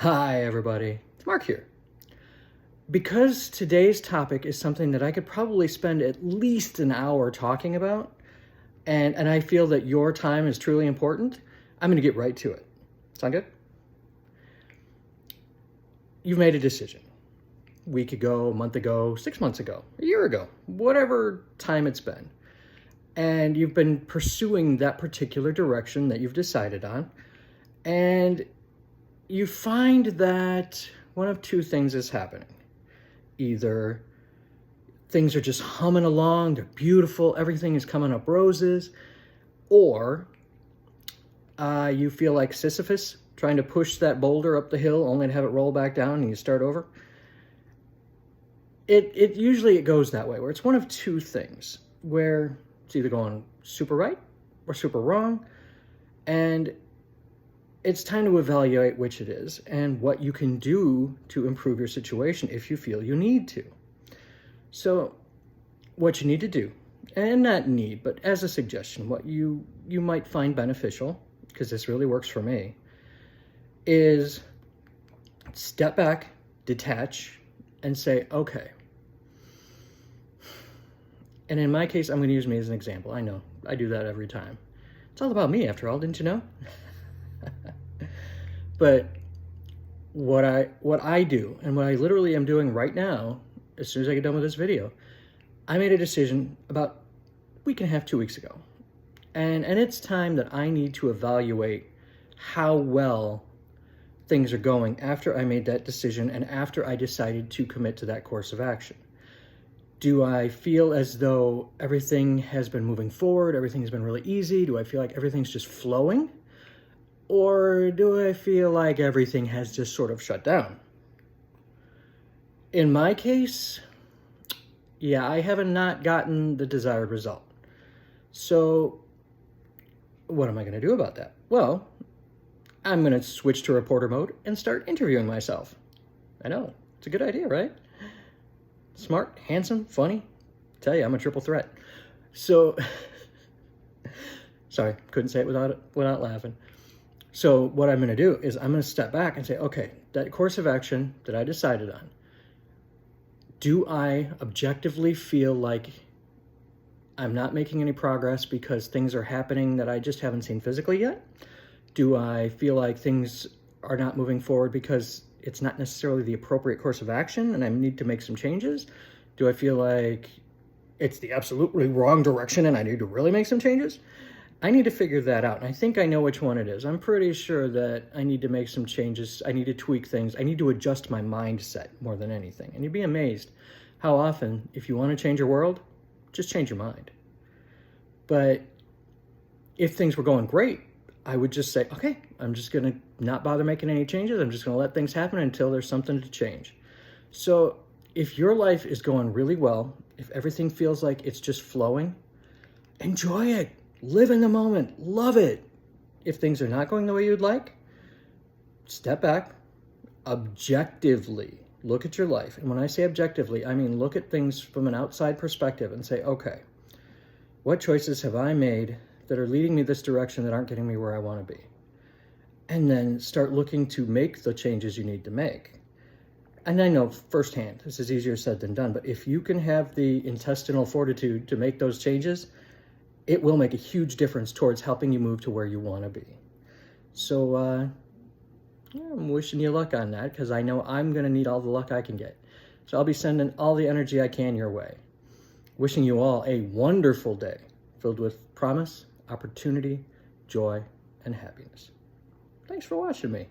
Hi, everybody. It's Mark here. Because today's topic is something that I could probably spend at least an hour talking about, and I feel that your time is truly important, I'm going to get right to it. Sound good? You've made a decision. A week ago, a month ago, 6 months ago, a year ago, whatever time it's been. And you've been pursuing that particular direction that you've decided on. And you find that one of two things is happening. Either things are just humming along, they're beautiful, everything is coming up roses, or you feel like Sisyphus trying to push that boulder up the hill only to have it roll back down and you start over. It usually goes that way, where it's one of two things, where it's either going super right or super wrong, and it's time to evaluate which it is and what you can do to improve your situation if you feel you need to. So what you need to do, and not need, but as a suggestion, what you might find beneficial, because this really works for me, is step back, detach, and say, okay. And in my case, I'm going to use me as an example. I know, I do that every time. It's all about me, after all, didn't you know? But what I do, and what I literally am doing right now, as soon as I get done with this video, I made a decision about a week and a half, 2 weeks ago. And it's time that I need to evaluate how well things are going after I made that decision and after I decided to commit to that course of action. Do I feel as though everything has been moving forward, everything has been really easy? Do I feel like everything's just flowing? Or do I feel like everything has just sort of shut down? In my case, yeah, I haven't not gotten the desired result. So what am I going to do about that? Well, I'm going to switch to reporter mode and start interviewing myself. I know, it's a good idea, right? Smart, handsome, funny. Tell you, I'm a triple threat. So, sorry, couldn't say it without laughing. So what I'm going to do is I'm going to step back and say, okay, that course of action that I decided on, do I objectively feel like I'm not making any progress because things are happening that I just haven't seen physically yet? Do I feel like things are not moving forward because it's not necessarily the appropriate course of action and I need to make some changes? Do I feel like it's the absolutely wrong direction and I need to really make some changes? I need to figure that out, and I think I know which one it is. I'm pretty sure that I need to make some changes. I need to tweak things. I need to adjust my mindset more than anything. And you'd be amazed how often, if you want to change your world, just change your mind. But if things were going great, I would just say, okay, I'm just going to not bother making any changes. I'm just going to let things happen until there's something to change. So if your life is going really well, if everything feels like it's just flowing, enjoy it. Live in the moment. Love it. If things are not going the way you'd like, step back, objectively look at your life. And when I say objectively, I mean look at things from an outside perspective and say, okay, what choices have I made that are leading me this direction that aren't getting me where I want to be? And then start looking to make the changes you need to make. And I know firsthand, this is easier said than done, but if you can have the intestinal fortitude to make those changes, it will make a huge difference towards helping you move to where you want to be. So I'm wishing you luck on that, because I know I'm going to need all the luck I can get. So I'll be sending all the energy I can your way. Wishing you all a wonderful day filled with promise, opportunity, joy, and happiness. Thanks for watching me.